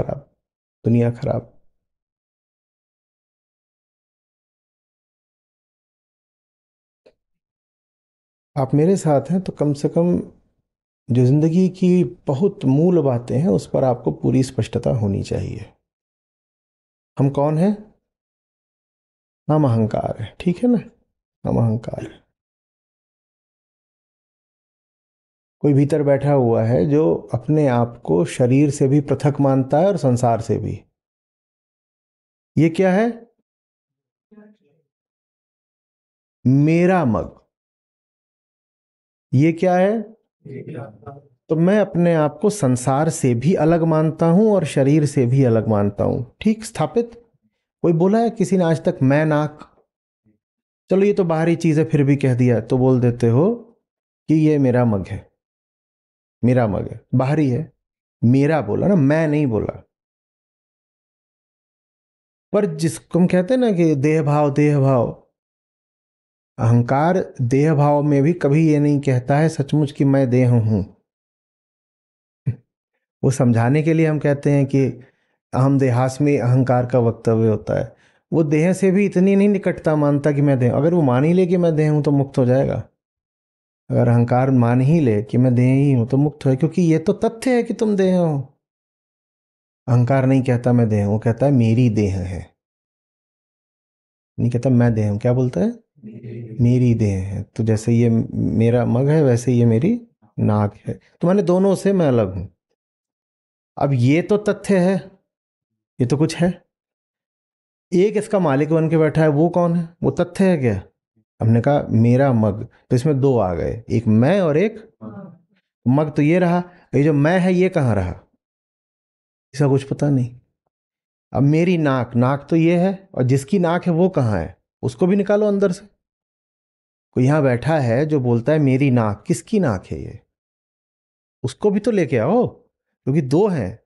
खराब, दुनिया खराब। आप मेरे साथ हैं तो कम से कम जो जिंदगी की बहुत मूल बातें हैं उस पर आपको पूरी स्पष्टता होनी चाहिए। हम कौन हैं? हम अहंकार है, ठीक है ना? हम अहंकार है। कोई भीतर बैठा हुआ है जो अपने आप को शरीर से भी पृथक मानता है और संसार से भी। ये क्या है? मेरा मग। ये क्या है? तो मैं अपने आप को संसार से भी अलग मानता हूं और शरीर से भी अलग मानता हूं। ठीक स्थापित? कोई बोला है किसी ने आज तक मैं नाक? चलो ये तो बाहरी चीज है, फिर भी कह दिया तो बोल देते हो कि ये मेरा मग है। मेरा मग है, बाहरी है। मेरा बोला ना, मैं नहीं बोला। पर जिसको हम कहते हैं ना कि देह भाव, देह भाव, अहंकार देह भाव में भी कभी ये नहीं कहता है सचमुच कि मैं देह हूं। वो समझाने के लिए हम कहते हैं कि अहम देहास में अहंकार का वक्तव्य होता है। वो देह से भी इतनी नहीं निकटता मानता कि मैं देह। अगर वो मान ही ले कि मैं देह हूं तो मुक्त हो जाएगा। अगर अहंकार मान ही ले कि मैं देह ही हूं तो मुक्त है, क्योंकि ये तो तथ्य है कि तुम देह हो। अहंकार नहीं कहता मैं देह हूं, कहता है मेरी देह है। नहीं कहता मैं देह हूं, क्या बोलता है? मेरी देह है। तो जैसे ये मेरा मग है वैसे ये मेरी नाक है। तो मैंने दोनों से मैं अलग हूं। अब ये तो तथ्य है, ये तो कुछ है। एक इसका मालिक बन के बैठा है, वो कौन है? वो तथ्य है क्या? हमने कहा मेरा मग, तो इसमें दो आ गए, एक मैं और एक मग। तो ये रहा, ये जो मैं है ये कहाँ रहा? इसका कुछ पता नहीं। अब मेरी नाक, नाक तो ये है, और जिसकी नाक है वो कहाँ है? उसको भी निकालो अंदर से। कोई यहां बैठा है जो बोलता है मेरी नाक, किसकी नाक है ये? उसको भी तो लेके आओ, क्योंकि दो हैं।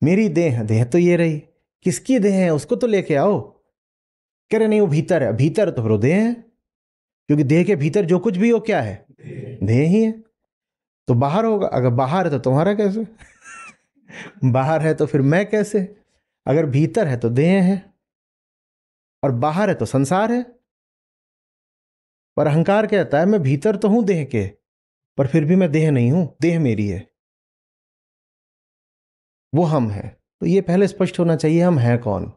मेरी देह, देह तो ये रही, किसकी देह है उसको तो लेके आओ। कह रहे नहीं वो भीतर है, भीतर तो फिर वो देह है, क्योंकि देह के भीतर जो कुछ भी हो क्या है? देह ही है। तो बाहर होगा, अगर बाहर है तो तुम्हारा कैसे? बाहर है तो फिर मैं कैसे? अगर भीतर है तो देह है, और बाहर है तो संसार है। पर अहंकार कहता है मैं भीतर तो हूं देह के, पर फिर भी मैं देह नहीं हूं, देह मेरी है। वो हम है। तो ये पहले स्पष्ट होना चाहिए, हम हैं कौन?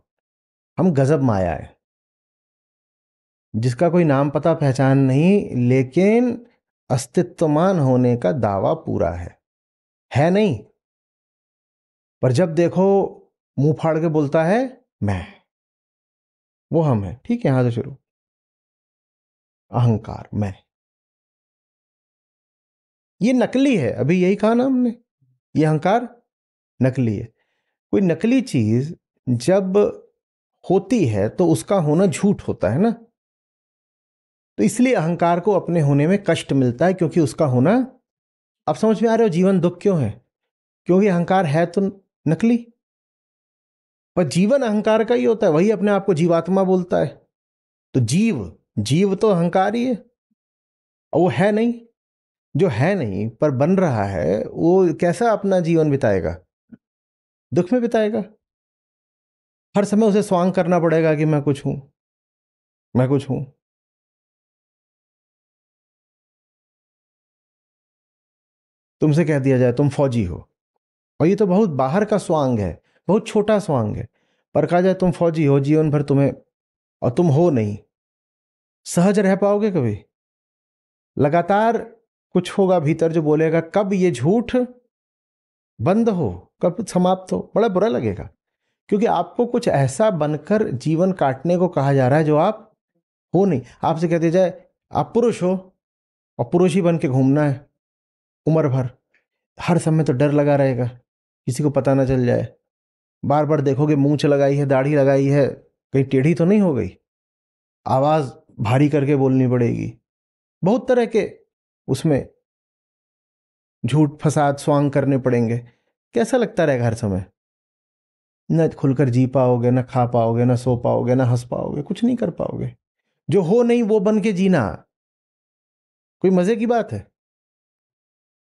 हम गजब माया है, जिसका कोई नाम पता पहचान नहीं, लेकिन अस्तित्वमान होने का दावा पूरा है नहीं। पर जब देखो मुंह फाड़ के बोलता है मैं। वो हम है। ठीक है, यहां से शुरू। अहंकार, मैं। ये नकली है, अभी यही कहा ना हमने। ये अहंकार नकली है। कोई नकली चीज जब होती है तो उसका होना झूठ होता है ना। तो इसलिए अहंकार को अपने होने में कष्ट मिलता है, क्योंकि उसका होना। अब समझ में आ रहे हो जीवन दुख क्यों है? क्योंकि अहंकार है तो नकली। पर जीवन अहंकार का ही होता है, वही अपने आप को जीवात्मा बोलता है। तो जीव, जीव तो अहंकार ही है, और वो है नहीं। जो है नहीं पर बन रहा है, वो कैसा अपना जीवन बिताएगा? दुख में बिताएगा। हर समय उसे स्वांग करना पड़ेगा कि मैं कुछ हूं, मैं कुछ हूं। तुमसे कह दिया जाए तुम फौजी हो, और ये तो बहुत बाहर का स्वांग है, बहुत छोटा स्वांग है। पर कहा जाए तुम फौजी हो जीवन भर तुम्हें, और तुम हो नहीं, सहज रह पाओगे कभी? लगातार कुछ होगा भीतर जो बोलेगा कब ये झूठ बंद हो, कब समाप्त हो। बड़ा बुरा लगेगा, क्योंकि आपको कुछ ऐसा बनकर जीवन काटने को कहा जा रहा है जो आप हो नहीं। आपसे कह दिया जाए आप पुरुष हो, और पुरुष ही बन के घूमना है उम्र भर। हर समय तो डर लगा रहेगा किसी को पता ना चल जाए। बार बार देखोगे मूंछ लगाई है, दाढ़ी लगाई है, कहीं टेढ़ी तो नहीं हो गई। आवाज भारी करके बोलनी पड़ेगी। बहुत तरह के उसमें झूठ फसाद स्वांग करने पड़ेंगे। कैसा लगता रहेगा हर समय? न खुलकर जी पाओगे, न खा पाओगे, न सो पाओगे, न हंस पाओगे, कुछ नहीं कर पाओगे। जो हो नहीं वो बन के जीना कोई मजे की बात है?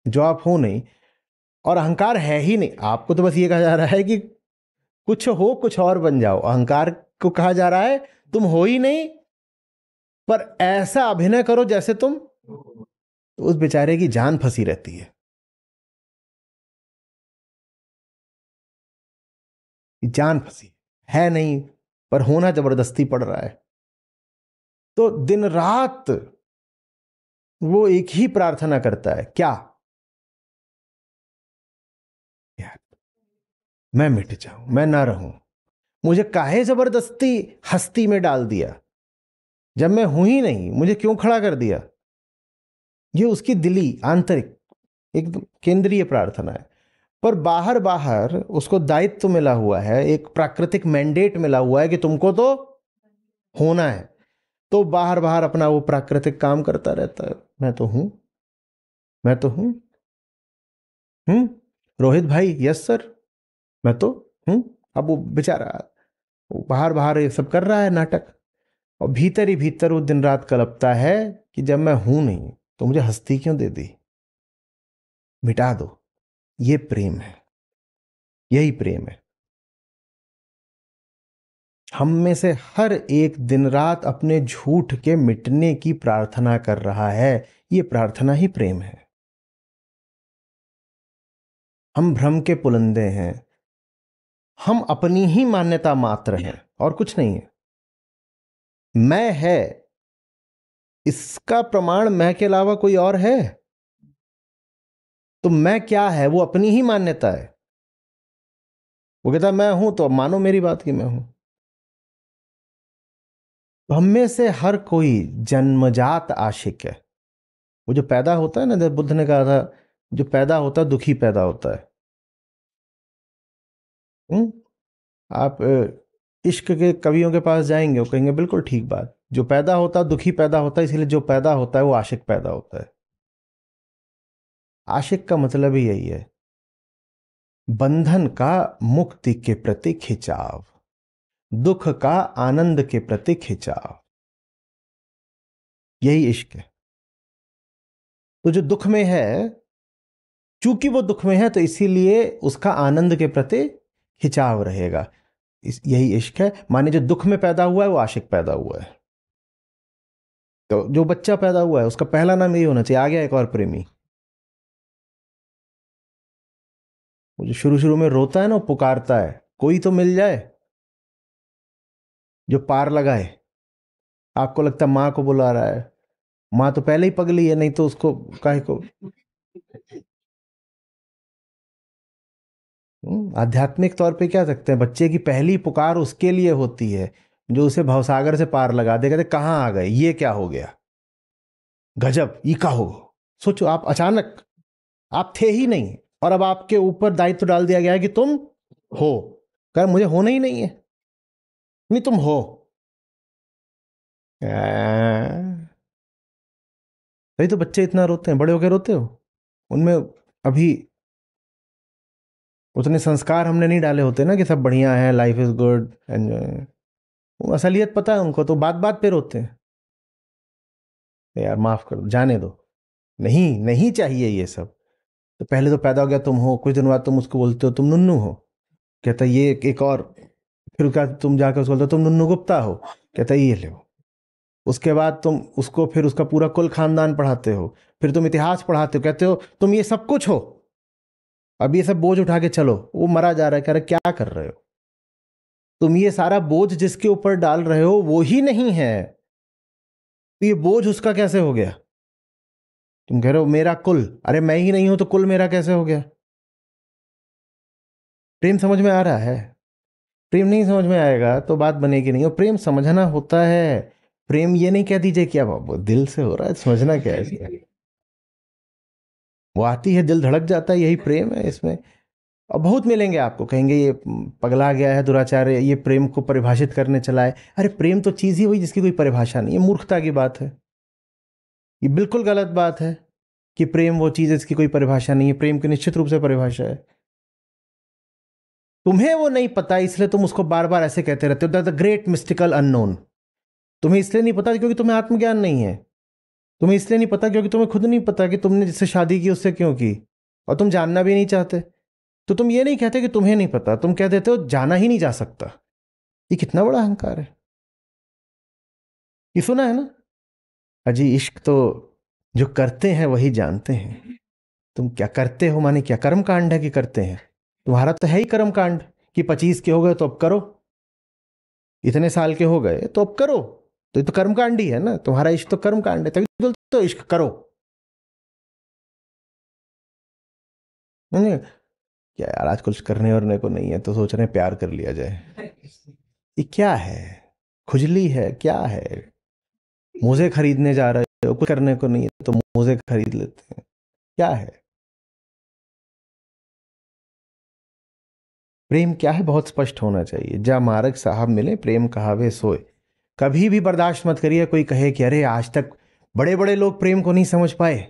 जो आप हो नहीं, और अहंकार है ही नहीं। आपको तो बस ये कहा जा रहा है कि कुछ हो, कुछ और बन जाओ। अहंकार को कहा जा रहा है तुम हो ही नहीं, पर ऐसा अभिनय करो जैसे तुम। तो उस बेचारे की जान फंसी रहती है, जान फंसी है नहीं, पर होना जबरदस्ती पड़ रहा है। तो दिन रात वो एक ही प्रार्थना करता है, क्या? यार मैं मिट जाऊं, मैं ना रहूं। मुझे काहे जबरदस्ती हस्ती में डाल दिया, जब मैं हूं ही नहीं, मुझे क्यों खड़ा कर दिया? ये उसकी दिली आंतरिक एकदम केंद्रीय प्रार्थना है। पर बाहर बाहर उसको दायित्व मिला हुआ है, एक प्राकृतिक मैंडेट मिला हुआ है कि तुमको तो होना है। तो बाहर बाहर अपना वो प्राकृतिक काम करता रहता है, मैं तो हूं, मैं तो हूं। रोहित भाई, यस सर, मैं तो हूं। अब वो बेचारा वो बाहर बाहर ये सब कर रहा है नाटक, और भीतर ही भीतर वो दिन रात कलपता है कि जब मैं हूं नहीं तो मुझे हस्ती क्यों दे दी, मिटा दो। ये प्रेम है, यही प्रेम है। हम में से हर एक दिन रात अपने झूठ के मिटने की प्रार्थना कर रहा है। ये प्रार्थना ही प्रेम है। हम भ्रम के पुलंदे हैं, हम अपनी ही मान्यता मात्र हैं और कुछ नहीं है। मैं है, इसका प्रमाण मैं के अलावा कोई और है? तो मैं क्या है? वो अपनी ही मान्यता है। वो कहता है मैं हूं, तो अब मानो मेरी बात कि मैं हूं। तो हम में से हर कोई जन्मजात आशिक है। वो जो पैदा होता है ना, जब बुद्ध ने कहा था जो पैदा होता है दुखी पैदा होता है। हम्म? आप इश्क के कवियों के पास जाएंगे, वो कहेंगे बिल्कुल ठीक बात, जो पैदा होता है दुखी पैदा होता है, इसीलिए जो पैदा होता है वो आशिक पैदा होता है। आशिक का मतलब ही यही है, बंधन का मुक्ति के प्रति खिंचाव, दुख का आनंद के प्रति खिंचाव, यही इश्क है। तो जो दुख में है, चूंकि वो दुख में है तो इसीलिए उसका आनंद के प्रति खिंचाव रहेगा। यही इश्क है। माने जो दुख में पैदा हुआ है वो आशिक पैदा हुआ है। तो जो बच्चा पैदा हुआ है उसका पहला नाम यही होना चाहिए, आ गया एक और प्रेमी। वो जो शुरू शुरू में रोता है ना, वो पुकारता है कोई तो मिल जाए जो पार लगाए। आपको लगता है माँ को बुला रहा है, माँ तो पहले ही पगली है, नहीं तो उसको काहे को। आध्यात्मिक तौर पे क्या सकते हैं, बच्चे की पहली पुकार उसके लिए होती है जो उसे भवसागर से पार लगा दे। कहते कहाँ आ गए, ये क्या हो गया, गजब, ये का हो। सोचो आप अचानक, आप थे ही नहीं और अब आपके ऊपर दायित्व डाल दिया गया है कि तुम हो। कह मुझे होना ही नहीं है, नहीं तुम हो। तभी तो बच्चे इतना रोते हैं। बड़े होकर रोते हो, उनमें अभी उतने संस्कार हमने नहीं डाले होते ना कि सब बढ़िया है, लाइफ इज गुड, एंजॉय। वो असलियत पता है उनको, तो बात बात पे रोते हैं। यार माफ कर दो, जाने दो, नहीं नहीं चाहिए ये सब। तो पहले तो पैदा हो गया तुम हो, कुछ दिन बाद तुम उसको बोलते हो तुम नुन्नू हो, कहता ये एक और। फिर क्या, तुम जाकर उसको बोलते हो तुम नुन्नू गुप्ता हो, कहता ये ले। उसके बाद तुम उसको फिर उसका पूरा कुल खानदान पढ़ाते हो, फिर तुम इतिहास पढ़ाते हो, कहते हो तुम ये सब कुछ हो, अब ये सब बोझ उठा के चलो। वो मरा जा रहा है, कह रहे क्या कर रहे हो तुम, ये सारा बोझ जिसके ऊपर डाल रहे हो वो ही नहीं है, तो ये बोझ उसका कैसे हो गया? तुम कह रहे हो मेरा कुल, अरे मैं ही नहीं हूं तो कुल मेरा कैसे हो गया? प्रेम समझ में आ रहा है? प्रेम नहीं समझ में आएगा तो बात बनेगी नहीं। और प्रेम समझना होता है। प्रेम ये नहीं कह दीजिए कि अब दिल से हो रहा है, समझना क्या है इसमें? वो आती है, दिल धड़क जाता है, यही प्रेम है इसमें। और बहुत मिलेंगे आपको, कहेंगे ये पगला गया है दुराचार्य, ये प्रेम को परिभाषित करने चला है। अरे प्रेम तो चीज ही हुई जिसकी कोई परिभाषा नहीं है, मूर्खता की बात है। ये बिल्कुल गलत बात है कि प्रेम वो चीज है जिसकी कोई परिभाषा नहीं है। प्रेम की निश्चित रूप से परिभाषा है। तुम्हें वो नहीं पता इसलिए तुम उसको बार बार ऐसे कहते रहते हो, द ग्रेट मिस्टिकल अननोन। तुम्हें इसलिए नहीं पता क्योंकि तुम्हें आत्मज्ञान नहीं है। तुम्हें इसलिए नहीं पता क्योंकि तुम्हें खुद नहीं पता कि तुमने जिससे शादी की उससे क्यों की। और तुम जानना भी नहीं चाहते, तो तुम ये नहीं कहते कि तुम्हें नहीं पता, तुम कह देते हो जाना ही नहीं जा सकता। ये कितना बड़ा अहंकार है। ये सुना है ना, अजी इश्क तो जो करते हैं वही जानते हैं। तुम क्या करते हो माने क्या कर्म कांड है कि करते हैं? तुम्हारा तो है ही कर्म कांड कि 25 के हो गए तो अब करो, इतने साल के हो गए तो अब करो। तो ये तो कर्म कांड ही है ना, तुम्हारा इश्क तो कर्म कांड है, तभी बोलते हो इश्क करो। नहीं, क्या यार आज कुछ करने वरने को नहीं है तो सोच रहे हैं प्यार कर लिया जाए। ये क्या है, खुजली है क्या है? मोजे खरीदने जा रहे हो, कुछ करने को नहीं है तो मोजे खरीद लेते हैं, क्या है? प्रेम क्या है बहुत स्पष्ट होना चाहिए। जा मार्ग साहब मिले प्रेम कहावे सोए। कभी भी बर्दाश्त मत करिए कोई कहे कि अरे आज तक बड़े बड़े लोग प्रेम को नहीं समझ पाए,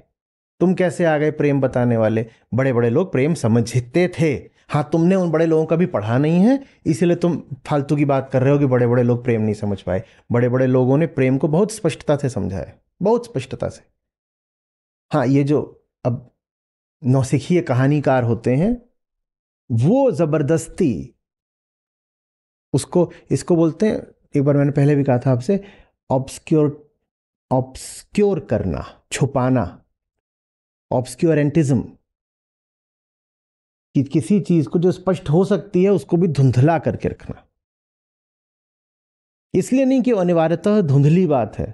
तुम कैसे आ गए प्रेम बताने वाले? बड़े बड़े लोग प्रेम समझते थे। हाँ, तुमने उन बड़े लोगों का भी पढ़ा नहीं है, इसीलिए तुम फालतू की बात कर रहे हो कि बड़े बड़े लोग प्रेम नहीं समझ पाए। बड़े बड़े लोगों ने प्रेम को बहुत स्पष्टता से समझा है, बहुत स्पष्टता से। हाँ, ये जो अब नौसिखिए कहानीकार होते हैं वो जबरदस्ती उसको, इसको बोलते हैं, एक बार मैंने पहले भी कहा था आपसे, ऑब्सक्योर, ऑब्सक्योर करना, छुपाना, ऑब्सक्योरेंटिज्म, कि किसी चीज को जो स्पष्ट हो सकती है उसको भी धुंधला करके रखना। इसलिए नहीं कि अनिवार्यतः धुंधली बात है,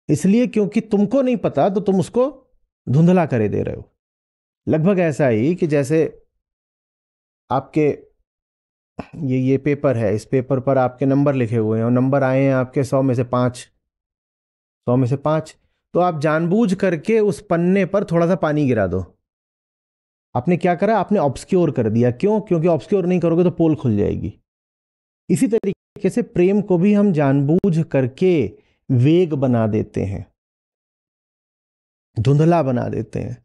इसलिए क्योंकि तुमको नहीं पता तो तुम उसको धुंधला करे दे रहे हो। लगभग ऐसा ही कि जैसे आपके ये पेपर है, इस पेपर पर आपके नंबर लिखे हुए हैं और नंबर आए हैं आपके 100 में से 5, 100 में से 5, तो आप जानबूझ करके उस पन्ने पर थोड़ा सा पानी गिरा दो। आपने क्या करा, आपने ऑब्सक्योर कर दिया। क्यों? क्योंकि ऑब्सक्योर नहीं करोगे तो पोल खुल जाएगी। इसी तरीके से प्रेम को भी हम जानबूझ करके वेग बना देते हैं, धुंधला बना देते हैं,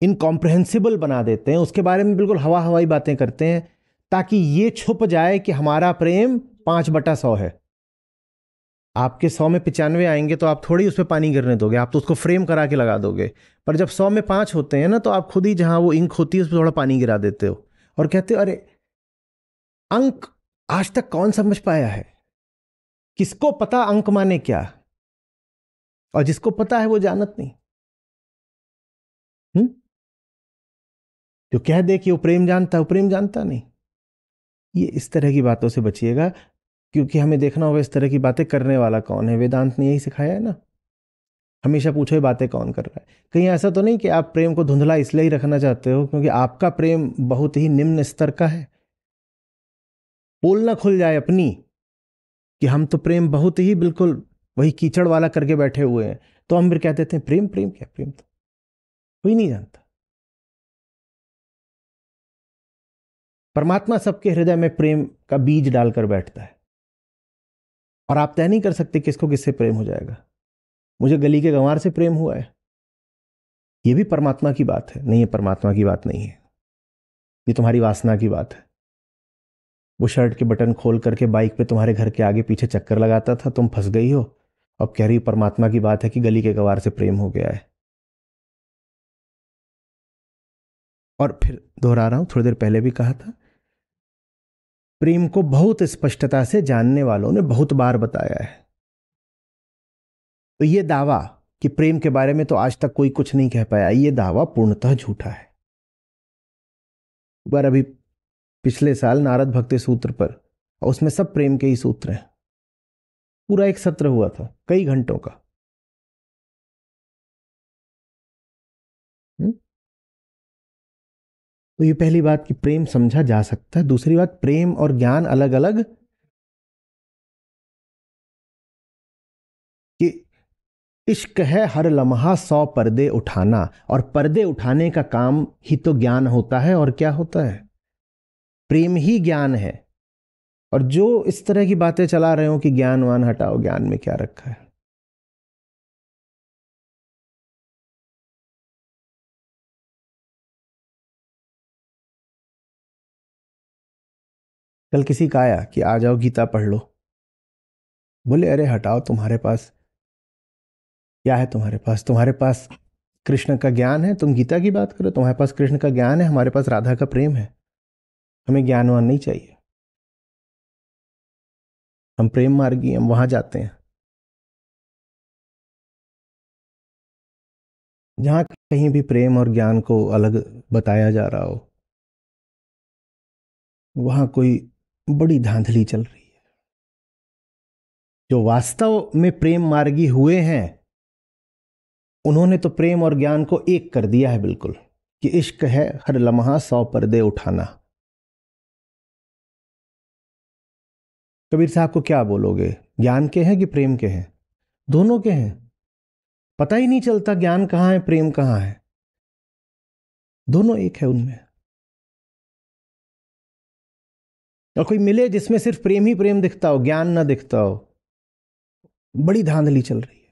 इनकॉम्प्रहेंसिबल बना देते हैं, उसके बारे में बिल्कुल हवा हवाई बातें करते हैं ताकि ये छुप जाए कि हमारा प्रेम 5/100 है। आपके 100 में 95 आएंगे तो आप थोड़ी उस पर पानी गिरने दोगे, आप तो उसको फ्रेम करा के लगा दोगे। पर जब 100 में 5 होते हैं ना तो आप खुद ही जहां वो इंक होती है उस पर थोड़ा पानी गिरा देते हो और कहते हो अरे, अंक आज तक कौन समझ पाया है? किसको पता अंक माने क्या? और जिसको पता है वो जानत नहीं। जो कह दे कि वो प्रेम जानता है, वो प्रेम जानता नहीं। ये इस तरह की बातों से बचिएगा, क्योंकि हमें देखना होगा इस तरह की बातें करने वाला कौन है। वेदांत ने यही सिखाया है ना, हमेशा पूछो ये बातें कौन कर रहा है। कहीं ऐसा तो नहीं कि आप प्रेम को धुंधला इसलिए ही रखना चाहते हो क्योंकि आपका प्रेम बहुत ही निम्न स्तर का है? पोल ना खुल जाए अपनी कि हम तो प्रेम बहुत ही बिल्कुल वही कीचड़ वाला करके बैठे हुए हैं, तो हम फिर कहते थे प्रेम, प्रेम क्या, प्रेम तो कोई नहीं जानता। परमात्मा सबके हृदय में प्रेम का बीज डालकर बैठता है और आप तय नहीं कर सकते किसको किससे प्रेम हो जाएगा। मुझे गली के गंवार से प्रेम हुआ है, ये भी परमात्मा की बात है? नहीं, ये परमात्मा की बात नहीं है, ये तुम्हारी वासना की बात है। वो शर्ट के बटन खोल करके बाइक पे तुम्हारे घर के आगे पीछे चक्कर लगाता था, तुम फंस गई हो। अब कह रही परमात्मा की बात है कि गली के गंवार से प्रेम हो गया है। और फिर दोहरा रहा हूं, थोड़ी देर पहले भी कहा था, प्रेम को बहुत स्पष्टता से जानने वालों ने बहुत बार बताया है। तो ये दावा कि प्रेम के बारे में तो आज तक कोई कुछ नहीं कह पाया, ये दावा पूर्णतः झूठा है। एक बार अभी पिछले साल नारद भक्ति सूत्र पर, और उसमें सब प्रेम के ही सूत्र हैं, पूरा एक सत्र हुआ था कई घंटों का। तो ये पहली बात कि प्रेम समझा जा सकता है। दूसरी बात, प्रेम और ज्ञान अलग अलग, कि इश्क है हर लम्हा 100 पर्दे उठाना, और पर्दे उठाने का काम ही तो ज्ञान होता है। और क्या होता है? प्रेम ही ज्ञान है। और जो इस तरह की बातें चला रहे हो कि ज्ञानवान हटाओ, ज्ञान में क्या रखा है? कल किसी का आया कि आ जाओ गीता पढ़ लो, बोले अरे हटाओ, तुम्हारे पास क्या है तुम्हारे पास? तुम्हारे पास कृष्ण का ज्ञान है? तुम गीता की बात करो, तुम्हारे पास कृष्ण का ज्ञान है, हमारे पास राधा का प्रेम है। हमें ज्ञानवान नहीं चाहिए, हम प्रेम मार्गी, हम वहां जाते हैं जहां कहीं भी प्रेम और ज्ञान को अलग बताया जा रहा हो, वहां कोई बड़ी धांधली चल रही है। जो वास्तव में प्रेम मार्गी हुए हैं, उन्होंने तो प्रेम और ज्ञान को एक कर दिया है बिल्कुल, कि इश्क है हर लम्हा 100 पर्दे उठाना। कबीर साहब को क्या बोलोगे? ज्ञान के हैं कि प्रेम के हैं? दोनों के हैं। पता ही नहीं चलता ज्ञान कहाँ है, प्रेम कहाँ है, दोनों एक है उनमें। और कोई मिले जिसमें सिर्फ प्रेम ही प्रेम दिखता हो, ज्ञान ना दिखता हो, बड़ी धांधली चल रही है।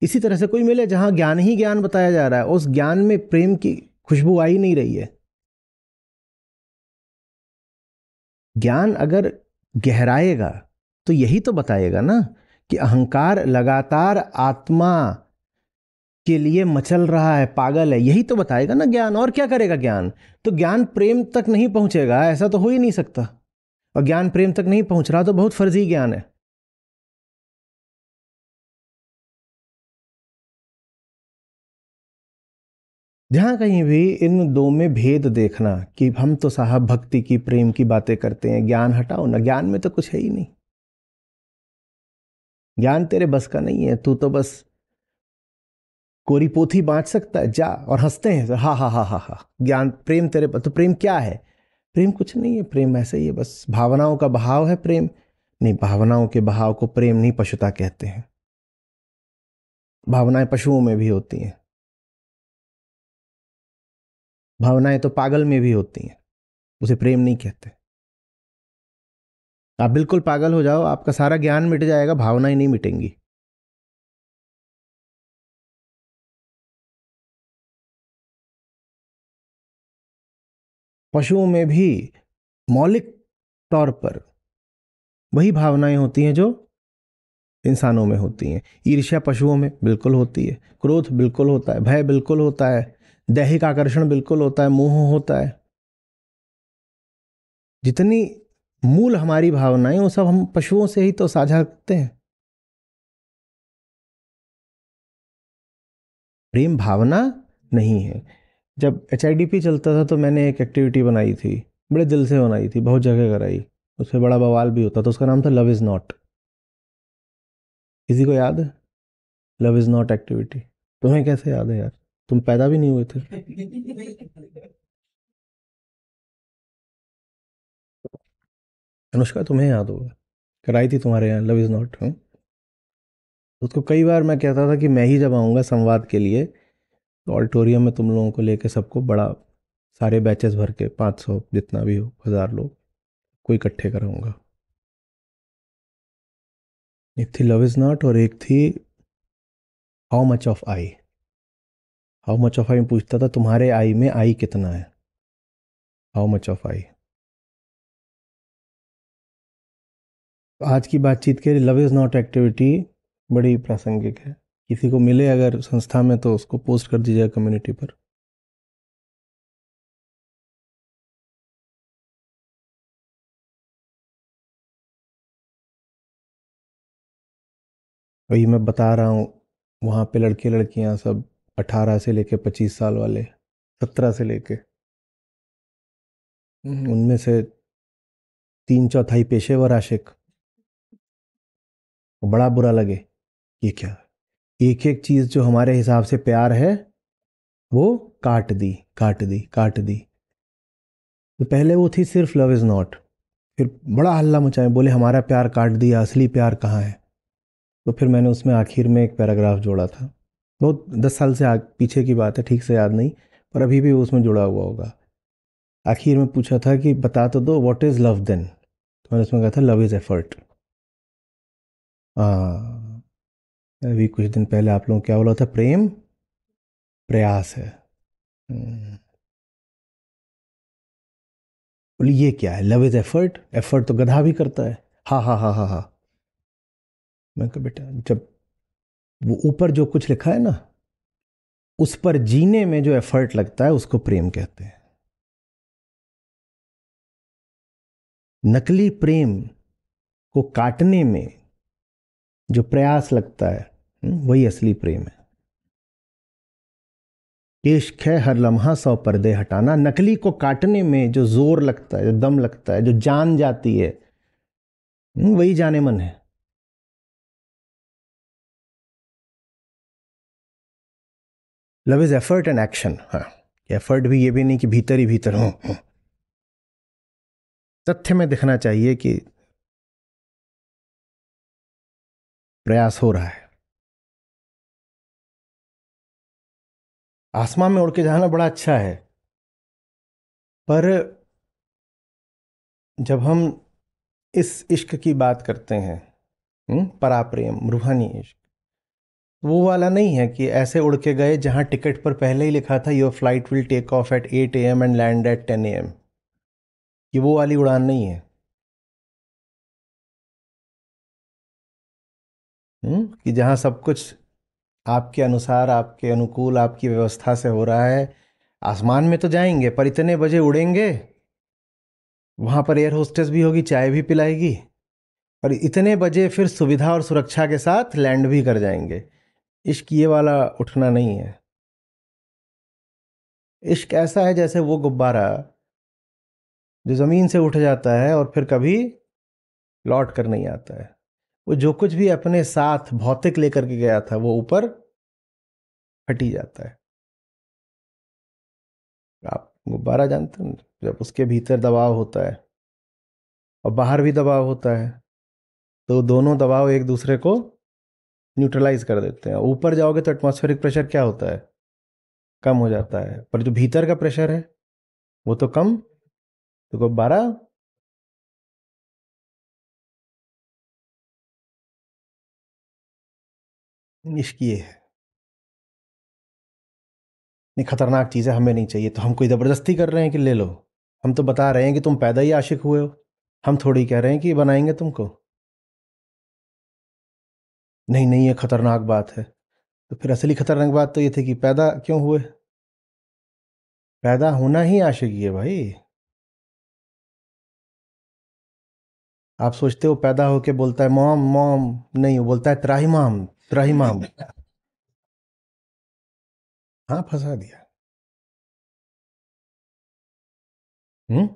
इसी तरह से कोई मिले जहां ज्ञान ही ज्ञान बताया जा रहा है, उस ज्ञान में प्रेम की खुशबू आ ही नहीं रही है। ज्ञान अगर गहराएगा तो यही तो बताएगा ना कि अहंकार लगातार आत्मा के लिए मचल रहा है, पागल है, यही तो बताएगा ना ज्ञान। और क्या करेगा ज्ञान? तो ज्ञान प्रेम तक नहीं पहुंचेगा, ऐसा तो हो ही नहीं सकता। और ज्ञान प्रेम तक नहीं पहुंच रहा तो बहुत फर्जी ज्ञान है। जहां कहीं भी इन दो में भेद देखना कि हम तो साहब भक्ति की प्रेम की बातें करते हैं, ज्ञान हटाओ ना, ज्ञान में तो कुछ है ही नहीं। ज्ञान तेरे बस का नहीं है, तू तो बस कोरी पोथी बांट सकता है, जा। और हंसते हैं, हा हा हा हा हा, ज्ञान प्रेम तेरे तो प्रेम क्या है? प्रेम कुछ नहीं है, प्रेम ऐसे ही है, बस भावनाओं का बहाव है प्रेम। नहीं, भावनाओं के बहाव को प्रेम नहीं, पशुता कहते हैं। भावनाएं पशुओं में भी होती हैं, भावनाएं तो पागल में भी होती हैं, उसे प्रेम नहीं कहते। आप बिल्कुल पागल हो जाओ, आपका सारा ज्ञान मिट जाएगा, भावनाएं नहीं मिटेंगी। पशुओं में भी मौलिक तौर पर वही भावनाएं होती हैं जो इंसानों में होती हैं। ईर्ष्या पशुओं में बिल्कुल होती है, क्रोध बिल्कुल होता है, भय बिल्कुल होता है, दैहिक आकर्षण बिल्कुल होता है, मोह होता है। जितनी मूल हमारी भावनाएं, वो सब हम पशुओं से ही तो साझा करते हैं। प्रेम भावना नहीं है। जब HIDP चलता था तो मैंने एक एक्टिविटी बनाई थी, बड़े दिल से बनाई थी, बहुत जगह कराई, उससे बड़ा बवाल भी होता था। उसका नाम था लव इज नॉट। किसी को याद है लव इज नॉट एक्टिविटी? तुम्हें कैसे याद है यार, तुम पैदा भी नहीं हुए थे। अनुष्का, तुम्हें याद होगा, कराई थी तुम्हारे यहाँ लव इज नॉट। उसको कई बार मैं कहता था कि मैं ही जब आऊँगा संवाद के लिए, तो ऑडिटोरियम में तुम लोगों को लेके सबको बड़ा, सारे बैचेस भर के 500 जितना भी हो, 1000 लोग को इकट्ठे कराऊंगा। एक थी लव इज नॉट और एक थी how much of I. How much of I में पूछता था तुम्हारे आई में आई कितना है, हाउ मच ऑफ आई। आज की बातचीत के लिए लव इज नॉट एक्टिविटी बड़ी प्रासंगिक है। किसी को मिले अगर संस्था में तो उसको पोस्ट कर दीजिएगा कम्युनिटी पर। वही मैं बता रहा हूँ, वहाँ पे लड़के लड़कियाँ सब 18 से लेके 25 साल वाले, 17 से लेके, उनमें से 3/4 पेशेवर आशिक। बड़ा बुरा लगे, ये क्या, एक एक चीज जो हमारे हिसाब से प्यार है वो काट दी, काट दी, काट दी। तो पहले वो थी सिर्फ लव इज नॉट, फिर बड़ा हल्ला मचाए, बोले हमारा प्यार काट दिया, असली प्यार कहाँ है? तो फिर मैंने उसमें आखिर में एक पैराग्राफ जोड़ा था, बहुत 10 साल से पीछे की बात है, ठीक से याद नहीं, पर अभी भी वो उसमें जुड़ा हुआ होगा। आखिर में पूछा था कि बता तो दो व्हाट इज लव देन, तो मैंने उसमें कहा था लव इज एफर्ट। हाँ, अभी कुछ दिन पहले आप लोगों को क्या बोला था, प्रेम प्रयास है। बोली ये क्या है, लव इज एफर्ट? एफर्ट तो गधा भी करता है। हा हा हा हा हा। मैं कहा बेटा, जब वो ऊपर जो कुछ लिखा है ना, उस पर जीने में जो एफर्ट लगता है उसको प्रेम कहते हैं। नकली प्रेम को काटने में जो प्रयास लगता है, वही असली प्रेम है। इश्क है हर लम्हा सौ पर्दे हटाना। नकली को काटने में जो जोर लगता है, जो दम लगता है, जो जान जाती है, वही जाने मन है। Love is effort and action. हाँ, एफर्ट भी ये भी नहीं कि भीतर ही भीतर हो, तथ्य में दिखना चाहिए कि प्रयास हो रहा है। आसमान में उड़ के जाना बड़ा अच्छा है, पर जब हम इस इश्क की बात करते हैं, पराप्रेम, रूहानी इश्क, वो वाला नहीं है कि ऐसे उड़ के गए जहां टिकट पर पहले ही लिखा था your flight will take off at 8 AM and land at 10 AM। ये वो वाली उड़ान नहीं है। कि जहां सब कुछ आपके अनुसार, आपके अनुकूल, आपकी व्यवस्था से हो रहा है। आसमान में तो जाएंगे, पर इतने बजे उड़ेंगे, वहां पर एयर होस्टेस भी होगी, चाय भी पिलाएगी, और इतने बजे फिर सुविधा और सुरक्षा के साथ लैंड भी कर जाएंगे। इश्क ये वाला उठना नहीं है। इश्क ऐसा है जैसे वो गुब्बारा जो जमीन से उठ जाता है और फिर कभी लौट कर नहीं आता है। वो जो कुछ भी अपने साथ भौतिक लेकर के गया था, वो ऊपर फटी जाता है। आप गुब्बारा जानते हैं, जब उसके भीतर दबाव होता है और बाहर भी दबाव होता है, तो दोनों दबाव एक दूसरे को न्यूट्रलाइज कर देते हैं। ऊपर जाओगे तो एटमॉस्फेरिक प्रेशर क्या होता है, कम हो जाता है, पर जो भीतर का प्रेशर है वो तो कम। तो गुब्बारा इश्क ये है। नहीं, खतरनाक चीज़ें हमें नहीं चाहिए, तो हम कोई ज़बरदस्ती कर रहे हैं कि ले लो। हम तो बता रहे हैं कि तुम पैदा ही आशिक हुए हो। हम थोड़ी कह रहे हैं कि बनाएंगे तुमको। नहीं नहीं, ये खतरनाक बात है। तो फिर असली खतरनाक बात तो ये थी कि पैदा क्यों हुए। पैदा होना ही आशिकी है भाई। आप सोचते हो पैदा होके बोलता है मॉम मॉम, नहीं, वो बोलता है त्राहिमाम त्राहिमाम। हाँ, फंसा दिया। हम्म।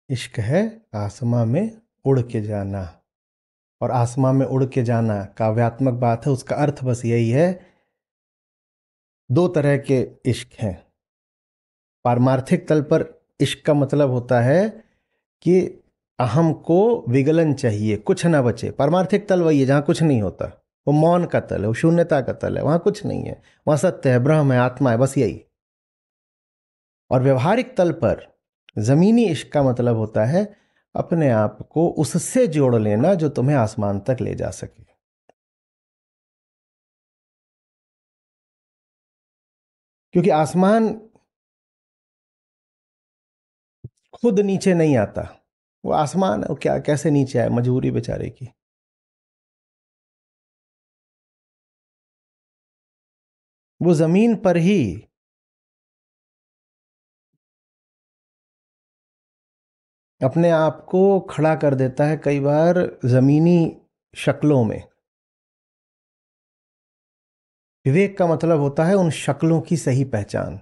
इश्क है आसमां में उड़ के जाना। और आसमां में उड़ के जाना काव्यात्मक बात है, उसका अर्थ बस यही है। दो तरह के इश्क हैं। पारमार्थिक तल पर इश्क का मतलब होता है कि अहम को विगलन चाहिए, कुछ ना बचे। पारमार्थिक तल वही है जहां कुछ नहीं होता। वो मौन का तल है, वो शून्यता का तल है, वहां कुछ नहीं है, वहां सत्य है, ब्रह्म है, आत्मा है, बस यही। और व्यवहारिक तल पर जमीनी इश्क का मतलब होता है अपने आप को उससे जोड़ लेना जो तुम्हें आसमान तक ले जा सके। क्योंकि आसमान खुद नीचे नहीं आता। वो आसमान है, वो क्या कैसे नीचे आए, मजबूरी बेचारे की। वो जमीन पर ही अपने आप को खड़ा कर देता है, कई बार जमीनी शक्लों में। विवेक का मतलब होता है उन शक्लों की सही पहचान,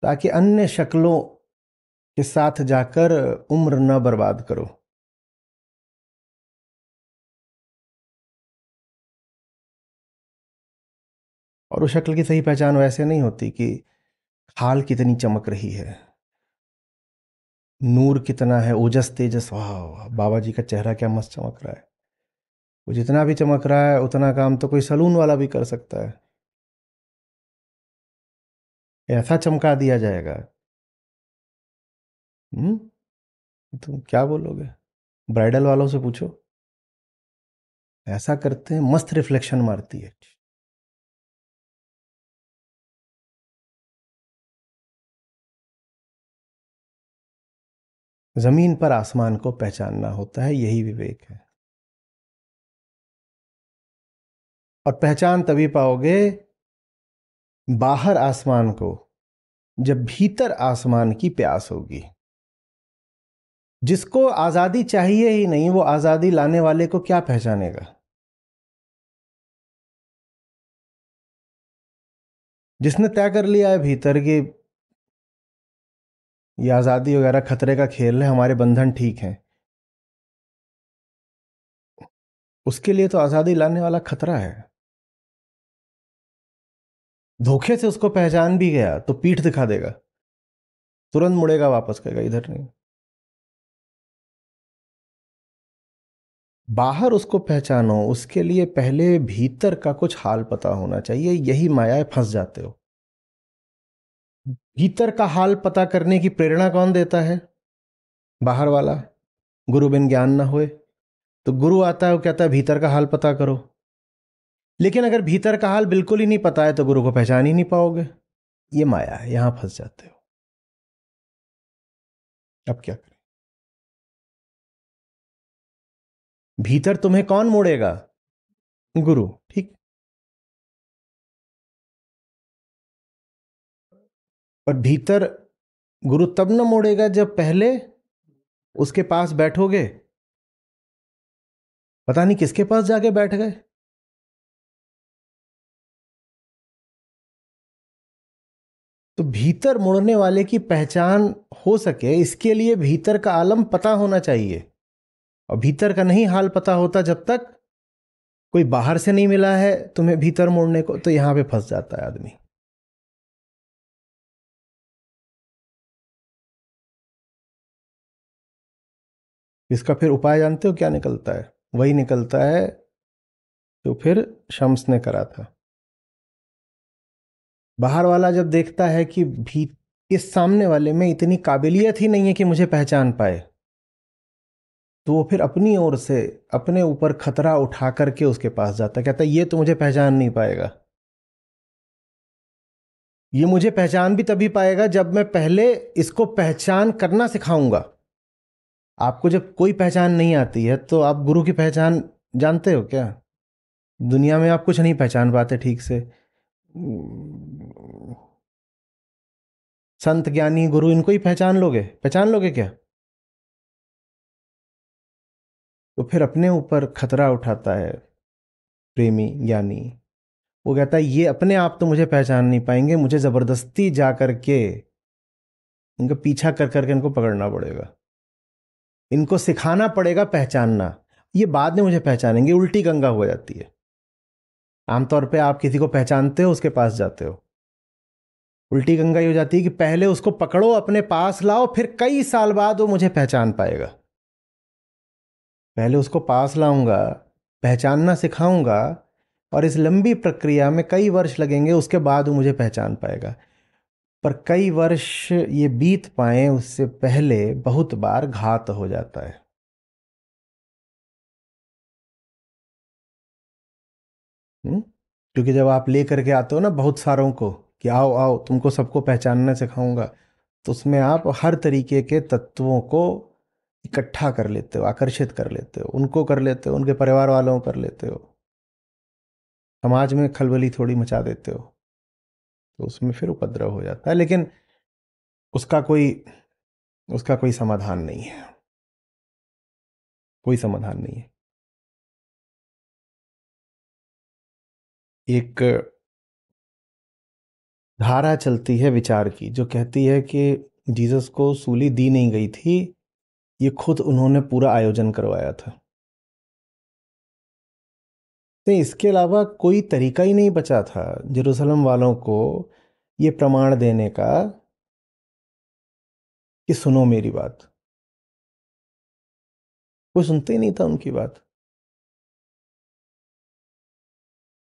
ताकि अन्य शक्लों के साथ जाकर उम्र न बर्बाद करो। और उस शक्ल की सही पहचान वैसे नहीं होती कि खाल कितनी चमक रही है, नूर कितना है, ओजस तेजस, वाह वाह, बाबा जी का चेहरा क्या मस्त चमक रहा है। वो जितना भी चमक रहा है उतना काम तो कोई सलून वाला भी कर सकता है। ऐसा चमका दिया जाएगा। हम्म। तुम क्या बोलोगे, ब्राइडल वालों से पूछो। ऐसा करते हैं, मस्त रिफ्लेक्शन मारती है। जमीन पर आसमान को पहचानना होता है, यही विवेक है। और पहचान तभी पाओगे बाहर आसमान को जब भीतर आसमान की प्यास होगी। जिसको आजादी चाहिए ही नहीं, वो आजादी लाने वाले को क्या पहचानेगा? जिसने तय कर लिया है भीतर कि ये आजादी वगैरह खतरे का खेल है, हमारे बंधन ठीक हैं, उसके लिए तो आजादी लाने वाला खतरा है। धोखे से उसको पहचान भी गया तो पीठ दिखा देगा, तुरंत मुड़ेगा वापस, कहेगा इधर नहीं। बाहर उसको पहचानो, उसके लिए पहले भीतर का कुछ हाल पता होना चाहिए। यही माया फंस जाते हो। भीतर का हाल पता करने की प्रेरणा कौन देता है? बाहर वाला। गुरु बिन ज्ञान ना होए। तो गुरु आता है, वो कहता है भीतर का हाल पता करो। लेकिन अगर भीतर का हाल बिल्कुल ही नहीं पता है तो गुरु को पहचान ही नहीं पाओगे। ये माया है, यहां फंस जाते हो। अब क्या करें? भीतर तुम्हें कौन मोड़ेगा? गुरु। ठीक। और भीतर गुरु तब न मोड़ेगा जब पहले उसके पास बैठोगे। पता नहीं किसके पास जाके बैठ गए। तो भीतर मुड़ने वाले की पहचान हो सके, इसके लिए भीतर का आलम पता होना चाहिए। और भीतर का नहीं हाल पता होता जब तक कोई बाहर से नहीं मिला है तुम्हें भीतर मुड़ने को, तो यहां पे फंस जाता है आदमी। इसका फिर उपाय जानते हो क्या निकलता है? वही निकलता है तो फिर शम्स ने करा था। बाहर वाला जब देखता है कि भी इस सामने वाले में इतनी काबिलियत ही नहीं है कि मुझे पहचान पाए, तो वो फिर अपनी ओर से अपने ऊपर खतरा उठा करके उसके पास जाता है। कहता है ये तो मुझे पहचान नहीं पाएगा। ये मुझे पहचान भी तभी पाएगा जब मैं पहले इसको पहचान करना सिखाऊंगा। आपको जब कोई पहचान नहीं आती है तो आप गुरु की पहचान जानते हो क्या? दुनिया में आप कुछ नहीं पहचान पाते ठीक से। संत ज्ञानी गुरु इनको ही पहचान लोगे क्या? तो फिर अपने ऊपर खतरा उठाता है प्रेमी ज्ञानी। वो कहता है ये अपने आप तो मुझे पहचान नहीं पाएंगे, मुझे जबरदस्ती जा करके इनका पीछा कर करके इनको पकड़ना पड़ेगा, इनको सिखाना पड़ेगा पहचानना। ये बाद में मुझे पहचानेंगे। उल्टी गंगा हो जाती है। आमतौर पे आप किसी को पहचानते हो, उसके पास जाते हो। उल्टी गंगा ये हो जाती है कि पहले उसको पकड़ो, अपने पास लाओ, फिर कई साल बाद वो मुझे पहचान पाएगा। पहले उसको पास लाऊंगा, पहचानना सिखाऊंगा, और इस लंबी प्रक्रिया में कई वर्ष लगेंगे, उसके बाद वो मुझे पहचान पाएगा। पर कई वर्ष ये बीत पाए उससे पहले बहुत बार घात हो जाता है। क्योंकि जब आप ले करके आते हो ना बहुत सारों को कि आओ आओ तुमको सबको पहचानना सिखाऊंगा, तो उसमें आप हर तरीके के तत्वों को इकट्ठा कर लेते हो, आकर्षित कर लेते हो, उनको कर लेते हो, उनके परिवार वालों को कर लेते हो, समाज में खलबली थोड़ी मचा देते हो। तो उसमें फिर उपद्रव हो जाता है। लेकिन उसका कोई उसका कोई समाधान नहीं है। कोई समाधान नहीं है। एक धारा चलती है विचार की जो कहती है कि जीसस को सूली दी नहीं गई थी, ये खुद उन्होंने पूरा आयोजन करवाया था। तो इसके अलावा कोई तरीका ही नहीं बचा था जेरूसलम वालों को ये प्रमाण देने का कि सुनो मेरी बात। कोई सुनते ही नहीं था उनकी बात।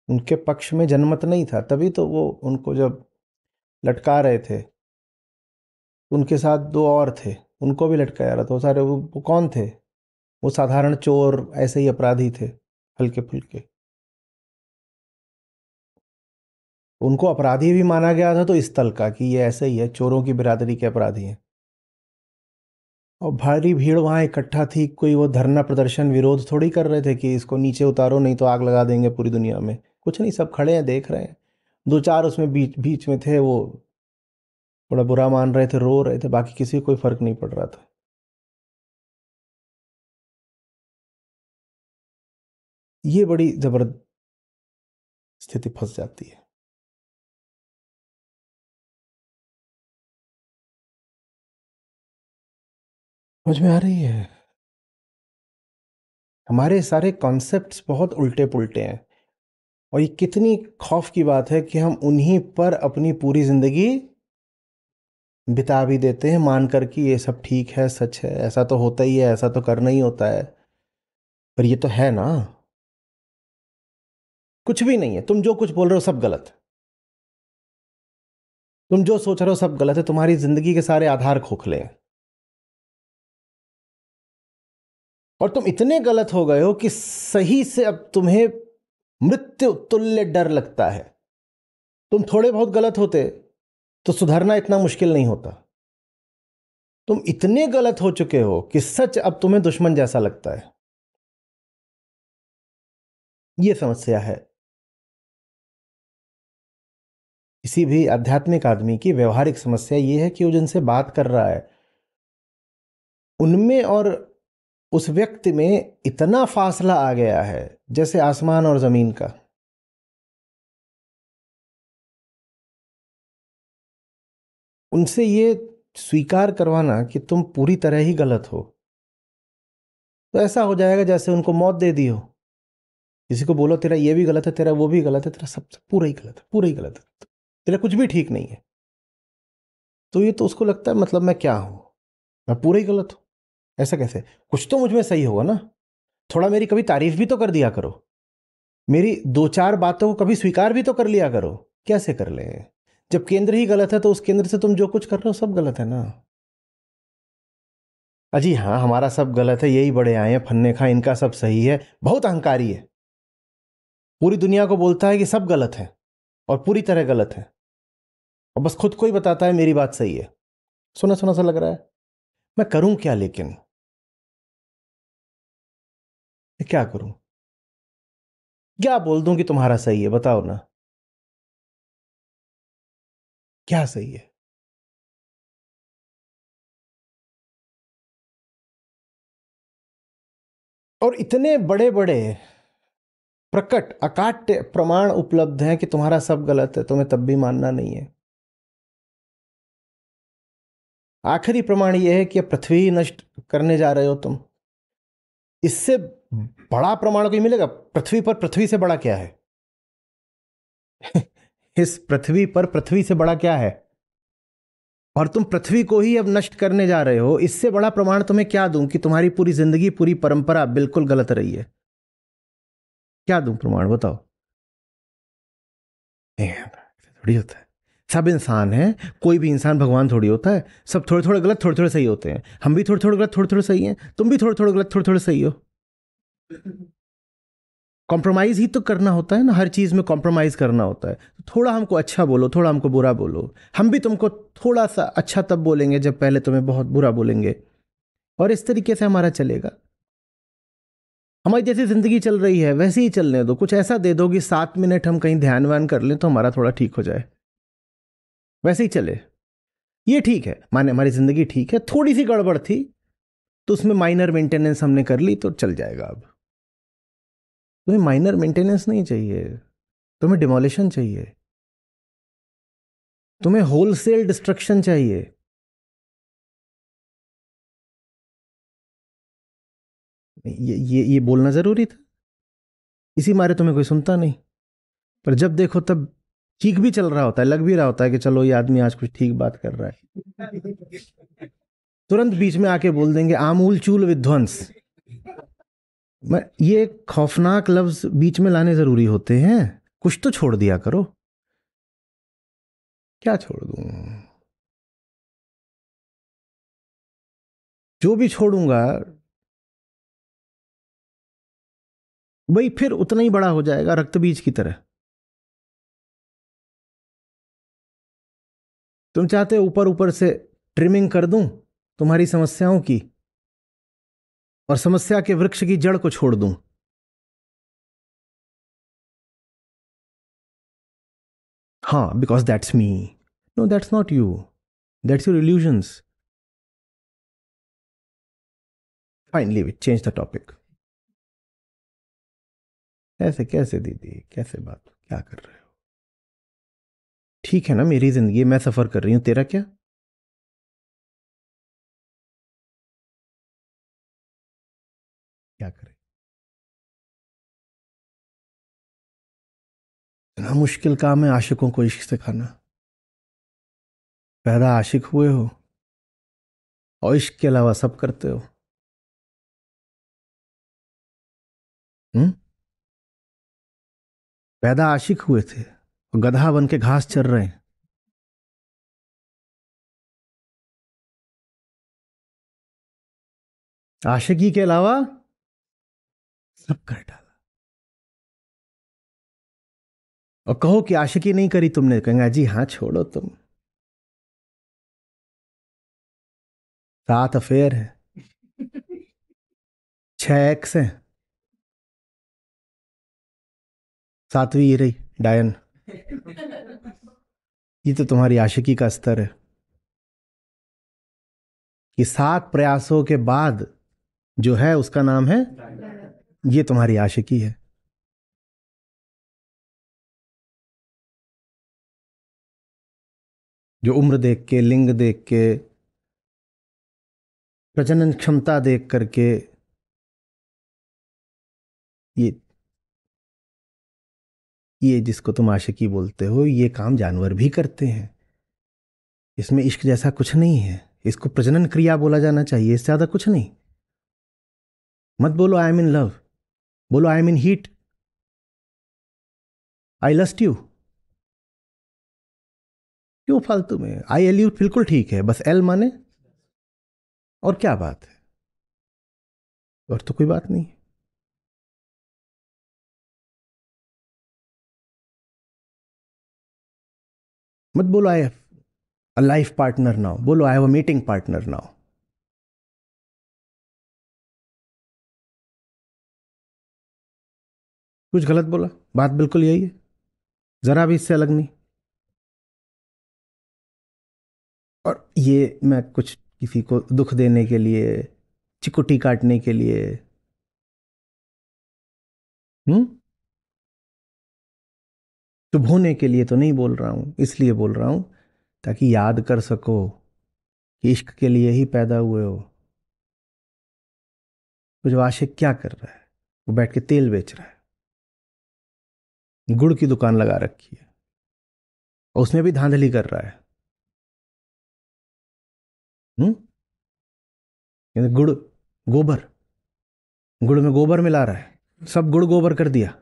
उनके पक्ष में जनमत नहीं था, तभी तो वो उनको जब लटका रहे थे, उनके साथ दो और थे, उनको भी लटकाया रहा था। वो सारे वो कौन थे? वो साधारण चोर, ऐसे ही अपराधी थे, हल्के फुल्के। उनको अपराधी भी माना गया था तो इस तल का कि ये ऐसे ही है, चोरों की बिरादरी के अपराधी हैं। और भारी भीड़ वहां इकट्ठा थी। कोई वो धरना प्रदर्शन विरोध थोड़ी कर रहे थे कि इसको नीचे उतारो नहीं तो आग लगा देंगे पूरी दुनिया में। कुछ नहीं, सब खड़े हैं देख रहे हैं। दो चार उसमें बीच बीच में थे, वो थोड़ा बुरा मान रहे थे, रो रहे थे, बाकी किसी को कोई फर्क नहीं पड़ रहा था। ये बड़ी जबरदस्त स्थिति फंस जाती है। समझ में आ रही है? हमारे सारे कॉन्सेप्ट्स बहुत उल्टे पुल्टे हैं, और ये कितनी खौफ की बात है कि हम उन्हीं पर अपनी पूरी जिंदगी बिता भी देते हैं, मानकर कि ये सब ठीक है, सच है, ऐसा तो होता ही है, ऐसा तो करना ही होता है। पर ये तो है ना, कुछ भी नहीं है। तुम जो कुछ बोल रहे हो सब गलत है, तुम जो सोच रहे हो सब गलत है, तुम्हारी जिंदगी के सारे आधार खोखले हैं। और तुम इतने गलत हो गए हो कि सही से अब तुम्हें मृत्यु तुल्य डर लगता है। तुम थोड़े बहुत गलत होते तो सुधरना इतना मुश्किल नहीं होता। तुम इतने गलत हो चुके हो कि सच अब तुम्हें दुश्मन जैसा लगता है। यह समस्या है किसी भी आध्यात्मिक आदमी की। व्यवहारिक समस्या यह है कि वो जिनसे बात कर रहा है उनमें और उस व्यक्ति में इतना फासला आ गया है, जैसे आसमान और जमीन का। उनसे ये स्वीकार करवाना कि तुम पूरी तरह ही गलत हो, तो ऐसा हो जाएगा जैसे उनको मौत दे दी हो। किसी को बोलो तेरा ये भी गलत है, तेरा वो भी गलत है, तेरा सब पूरा ही गलत है, पूरा ही गलत है, तेरा कुछ भी ठीक नहीं है, तो ये तो उसको लगता है मतलब मैं क्या हूं, मैं पूरा ही गलत हूं। ऐसा कैसे? कुछ तो मुझ में सही होगा ना। थोड़ा मेरी कभी तारीफ भी तो कर दिया करो, मेरी दो चार बातों को कभी स्वीकार भी तो कर लिया करो। कैसे कर ले? जब केंद्र ही गलत है तो उस केंद्र से तुम जो कुछ कर रहे हो सब गलत है ना। अजी हाँ, हमारा सब गलत है, यही बड़े आए हैं फन्ने खा, इनका सब सही है। बहुत अहंकारी है, पूरी दुनिया को बोलता है कि सब गलत है और पूरी तरह गलत है, और बस खुद को ही बताता है मेरी बात सही है। सुना सुना सा लग रहा है। मैं करूं क्या? लेकिन मैं क्या करूं? क्या बोल दूं कि तुम्हारा सही है? बताओ ना, क्या सही है? और इतने बड़े बड़े प्रकट अकाट्य प्रमाण उपलब्ध हैं कि तुम्हारा सब गलत है, तुम्हें तब भी मानना नहीं है। आखिरी प्रमाण यह है कि पृथ्वी ही नष्ट करने जा रहे हो तुम। इससे बड़ा प्रमाण कोई मिलेगा? पृथ्वी पर पृथ्वी से बड़ा क्या है? इस पृथ्वी पर पृथ्वी से बड़ा क्या है? और तुम पृथ्वी को ही अब नष्ट करने जा रहे हो। इससे बड़ा प्रमाण तुम्हें क्या दूं कि तुम्हारी पूरी जिंदगी, पूरी परंपरा बिल्कुल गलत रही है? क्या दूं प्रमाण? बताओ। थोड़ी होता है, सब इंसान हैं, कोई भी इंसान भगवान थोड़ी होता है। सब थोड़े थोड़े गलत, थोड़े थोड़े सही होते हैं। हम भी थोड़े थोड़े गलत, थोड़े थोड़े सही हैं। तुम भी थोड़े थोड़े गलत, थोड़े थोड़े सही हो। कॉम्प्रोमाइज ही तो करना होता है ना, हर चीज में कॉम्प्रोमाइज करना होता है। थोड़ा हमको अच्छा बोलो, थोड़ा हमको बुरा बोलो। हम भी तुमको थोड़ा सा अच्छा तब बोलेंगे जब पहले तुम्हें बहुत बुरा बोलेंगे, और इस तरीके से हमारा चलेगा। हमारी जैसी जिंदगी चल रही है वैसे ही चलने दो। कुछ ऐसा दे दो कि 7 मिनट हम कहीं ध्यान वान कर लें तो हमारा थोड़ा ठीक हो जाए, वैसे ही चले। ये ठीक है, माने हमारी जिंदगी ठीक है, थोड़ी सी गड़बड़ थी तो उसमें माइनर मेंटेनेंस हमने कर ली तो चल जाएगा। अब तुम्हें माइनर मेंटेनेंस नहीं चाहिए, तुम्हें डिमोलिशन चाहिए, तुम्हें होलसेल डिस्ट्रक्शन चाहिए। ये बोलना जरूरी था, इसी मारे तुम्हें कोई सुनता नहीं। पर जब देखो तब ठीक भी चल रहा होता है, लग भी रहा होता है कि चलो ये आदमी आज कुछ ठीक बात कर रहा है, तुरंत बीच में आके बोल देंगे आमूल चूल विध्वंस। मैं ये खौफनाक लफ्ज बीच में लाने जरूरी होते हैं? कुछ तो छोड़ दिया करो। क्या छोड़ दूं? जो भी छोड़ूंगा वही फिर उतना ही बड़ा हो जाएगा, रक्त बीज की तरह। तुम चाहते हो ऊपर ऊपर से ट्रिमिंग कर दूं तुम्हारी समस्याओं की, और समस्या के वृक्ष की जड़ को छोड़ दूं। हाँ, because that's me. No, that's not you. That's your illusions. Fine, leave it. Change the topic. ऐसे कैसे दीदी, कैसे बात, क्या कर रहे हो? ठीक है ना, मेरी जिंदगी, मैं सफर कर रही हूं, तेरा क्या? क्या करे? इतना मुश्किल काम है आशिकों को इश्क सिखाना. पैदा आशिक हुए हो और इश्क के अलावा सब करते हो. हम्म. पैदा आशिक हुए थे और गधा बन के घास चर रहे हैं. आशिकी के अलावा सब कर डाला. और कहो कि आशिकी नहीं करी तुमने, कहेंगे जी हाँ, छोड़ो तुम. 7 अफेयर है, 6 एक्स है, 7वीं ये रही डायन. ये तो तुम्हारी आशिकी का स्तर है कि 7 प्रयासों के बाद जो है उसका नाम है, ये तुम्हारी आशिकी है. जो उम्र देख के, लिंग देख के, प्रजनन क्षमता देख करके, ये ये जिसको तुम आशिकी बोलते हो, ये काम जानवर भी करते हैं. इसमें इश्क जैसा कुछ नहीं है. इसको प्रजनन क्रिया बोला जाना चाहिए, इससे ज्यादा कुछ नहीं. मत बोलो आई एम इन लव, बोलो I am in heat. I lust you. क्यों फालतू में? आई एल यू बिल्कुल ठीक है, बस एल माने. और क्या बात है? और तो कोई बात नहीं. मत बोलो I have a life partner now, बोलो I have a meeting partner now. कुछ गलत बोला? बात बिल्कुल यही है, जरा भी इससे अलग नहीं. और ये मैं कुछ किसी को दुख देने के लिए, चिकुटी काटने के लिए, हम्म, शुभ होने के लिए तो नहीं बोल रहा हूं. इसलिए बोल रहा हूं ताकि याद कर सको कि इश्क के लिए ही पैदा हुए हो. तो जो आशिक क्या कर रहा है, वो बैठ के तेल बेच रहा है, गुड़ की दुकान लगा रखी है और उसमें भी धांधली कर रहा है. हम्म. यानी गुड़, गोबर, गुड़ में गोबर मिला रहा है, सब गुड़ गोबर कर दिया.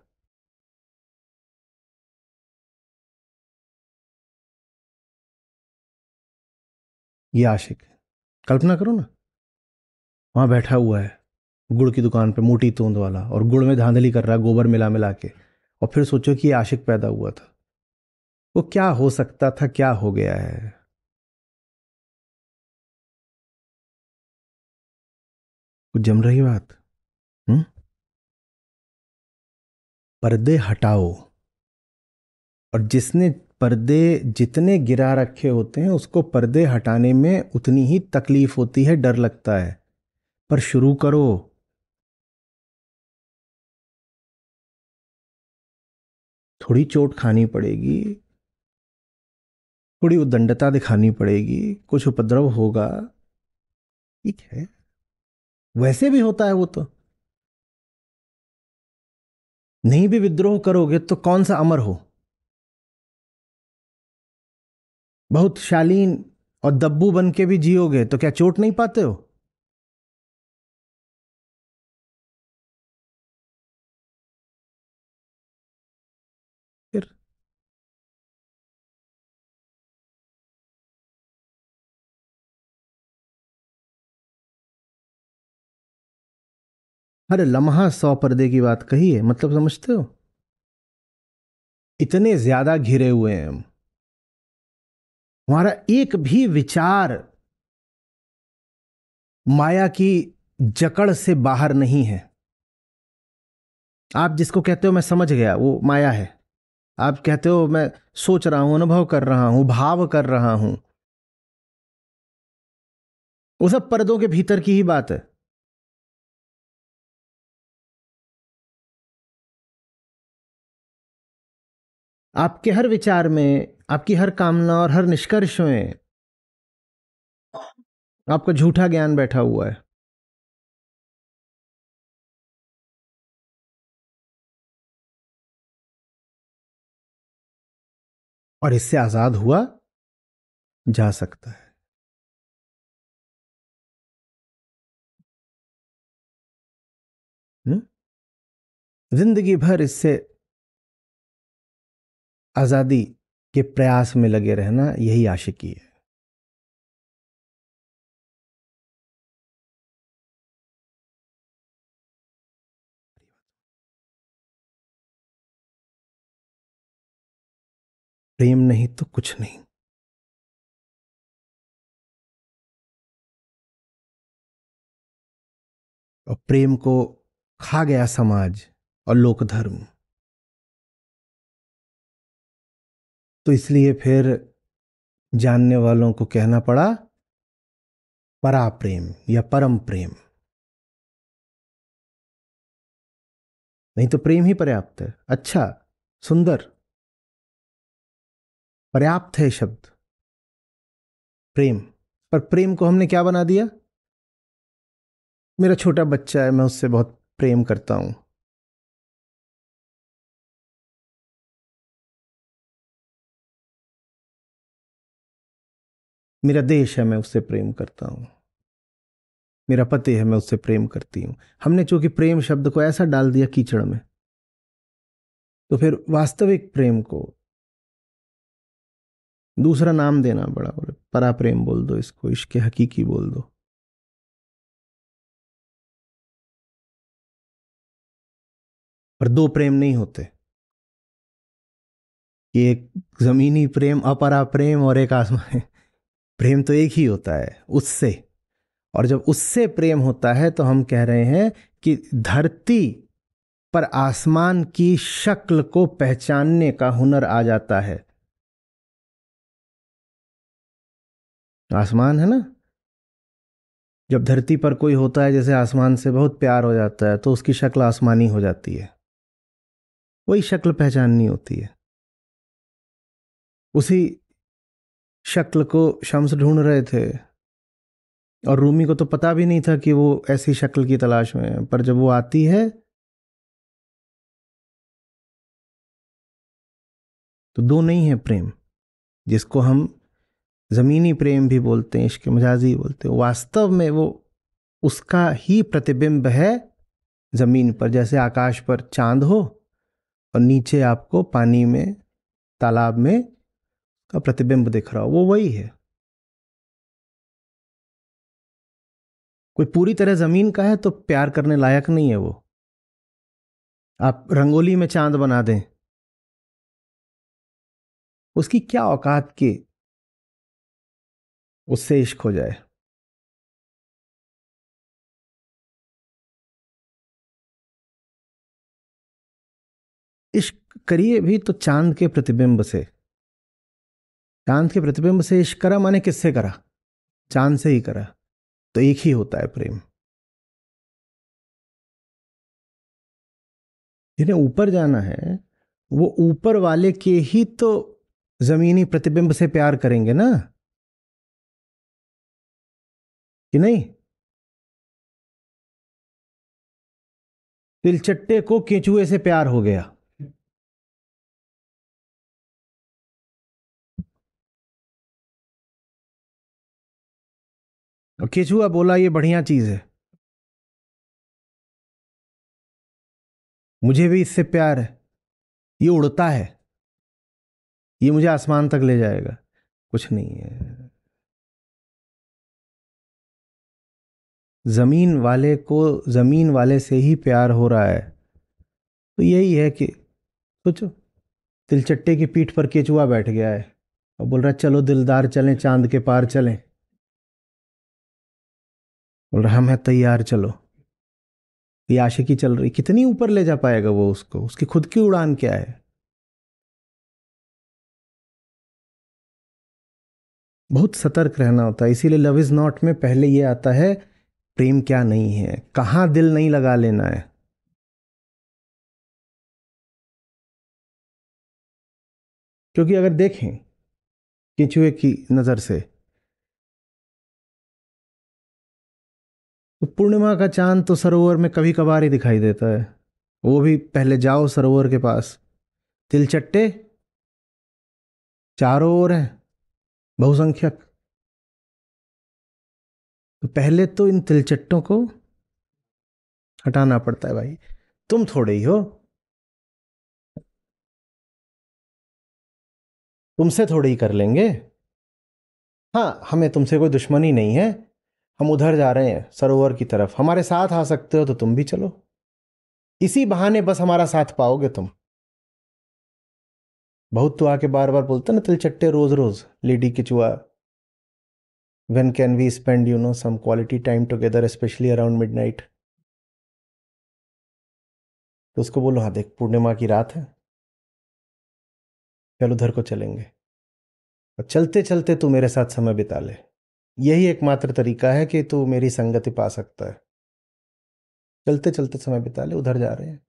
ये आशिक है. कल्पना करो ना, वहां बैठा हुआ है गुड़ की दुकान पे, मोटी तोंद वाला, और गुड़ में धांधली कर रहा है गोबर मिला मिला के. और फिर सोचो कि ये आशिक पैदा हुआ था. वो क्या हो सकता था, क्या हो गया है? कुछ जम रही बात? हम्म. पर्दे हटाओ. और जिसने पर्दे जितने गिरा रखे होते हैं, उसको पर्दे हटाने में उतनी ही तकलीफ होती है, डर लगता है. पर शुरू करो. थोड़ी चोट खानी पड़ेगी, थोड़ी उद्दंडता दिखानी पड़ेगी, कुछ उपद्रव होगा. ठीक है, वैसे भी होता है वो तो. नहीं भी विद्रोह करोगे तो कौन सा अमर हो? बहुत शालीन और दब्बू बन के भी जियोगे तो क्या चोट नहीं पाते हो? फिर हर लम्हा 100 पर्दे की बात कही है, मतलब समझते हो? इतने ज्यादा घिरे हुए हैं हम. हमारा एक भी विचार माया की जकड़ से बाहर नहीं है. आप जिसको कहते हो मैं समझ गया, वो माया है. आप कहते हो मैं सोच रहा हूं, अनुभव कर रहा हूं, भाव कर रहा हूं, वो सब पर्दों के भीतर की ही बात है। आपके हर विचार में, आपकी हर कामना और हर निष्कर्ष में आपका झूठा ज्ञान बैठा हुआ है। और इससे आजाद हुआ जा सकता है। हुँ? जिंदगी भर इससे आजादी के प्रयास में लगे रहना, यही आशिकी है। प्रेम नहीं तो कुछ नहीं। और प्रेम को खा गया समाज और लोक धर्म। तो इसलिए फिर जानने वालों को कहना पड़ा परा प्रेम या परम प्रेम। नहीं तो प्रेम ही पर्याप्त है। अच्छा, सुंदर, पर्याप्त है शब्द प्रेम। पर प्रेम को हमने क्या बना दिया? मेरा छोटा बच्चा है, मैं उससे बहुत प्रेम करता हूं। मेरा देश है, मैं उससे प्रेम करता हूं। मेरा पति है, मैं उससे प्रेम करती हूं। हमने चूंकि प्रेम शब्द को ऐसा डाल दिया कीचड़ में, तो फिर वास्तविक प्रेम को दूसरा नाम देना बड़ा, बोले परा प्रेम बोल दो, इसको इश्क हकीकी बोल दो। पर दो प्रेम नहीं होते। कि एक जमीनी प्रेम, अपरा प्रेम, और एक आसमान। प्रेम तो एक ही होता है उससे। और जब उससे प्रेम होता है तो हम कह रहे हैं कि धरती पर आसमान की शक्ल को पहचानने का हुनर आ जाता है। आसमान है ना, जब धरती पर कोई होता है जैसे आसमान से बहुत प्यार हो जाता है, तो उसकी शक्ल आसमानी हो जाती है। वही शक्ल पहचाननी होती है। उसी शक्ल को शम्स ढूंढ रहे थे, और रूमी को तो पता भी नहीं था कि वो ऐसी शक्ल की तलाश में है, पर जब वो आती है तो दो नहीं है प्रेम। जिसको हम जमीनी प्रेम भी बोलते हैं, इश्क मजाजी बोलते हैं, वास्तव में वो उसका ही प्रतिबिंब है जमीन पर। जैसे आकाश पर चांद हो और नीचे आपको पानी में, तालाब में का प्रतिबिंब दिख रहा हो, वो वही है। कोई पूरी तरह जमीन का है तो प्यार करने लायक नहीं है वो। आप रंगोली में चांद बना दें, उसकी क्या औकात कि उससे इश्क हो जाए। इश्क करिए भी तो चांद के प्रतिबिंब से। चांद के प्रतिबिंब से इश्क करा, माने किससे करा? चांद से ही करा। तो एक ही होता है प्रेम। जिन्हें ऊपर जाना है वो ऊपर वाले के ही तो जमीनी प्रतिबिंब से प्यार करेंगे ना, कि नहीं? तिलचट्टे को केंचुए से प्यार हो गया। और केंचुआ बोला ये बढ़िया चीज है, मुझे भी इससे प्यार है, ये उड़ता है, ये मुझे आसमान तक ले जाएगा। कुछ नहीं है। जमीन वाले को जमीन वाले से ही प्यार हो रहा है। तो यही है कि सोचो, तिलचट्टे की पीठ पर केचुआ बैठ गया है और बोल रहा है चलो दिलदार चलें, चांद के पार चलें। बोल रहा हम हैं तैयार, चलो। ये आशिकी चल रही, कितनी ऊपर ले जा पाएगा वो उसको? उसकी खुद की उड़ान क्या है? बहुत सतर्क रहना होता है। इसीलिए लव इज नॉट में पहले ये आता है, प्रेम क्या नहीं है, कहाँ दिल नहीं लगा लेना है। क्योंकि अगर देखें केंचुए की नज़र से, तो पूर्णिमा का चांद तो सरोवर में कभी कभार ही दिखाई देता है। वो भी पहले जाओ सरोवर के पास, तिलचट्टे चारों ओर हैं, बहुसंख्यक। तो पहले तो इन तिलचट्टों को हटाना पड़ता है भाई। तुम थोड़े ही हो, तुमसे थोड़े ही कर लेंगे। हाँ, हमें तुमसे कोई दुश्मनी नहीं है। हम उधर जा रहे हैं सरोवर की तरफ, हमारे साथ आ सकते हो तो तुम भी चलो। इसी बहाने बस हमारा साथ पाओगे तुम। बहुत तो आके बार बार बोलते ना तिलचट्टे रोज रोज, लेडी किचुआ, when can we spend some quality time together specially around midnight. तो उसको बोलो, हाँ देख पूर्णिमा की रात है, चल उधर को चलेंगे, और चलते चलते तू मेरे साथ समय बिता ले। यही एकमात्र तरीका है कि तू मेरी संगति पा सकता है। चलते चलते समय बिता ले, उधर जा रहे हैं।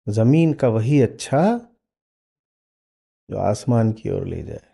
जमीन का वही अच्छा जो आसमान की ओर ले जाए।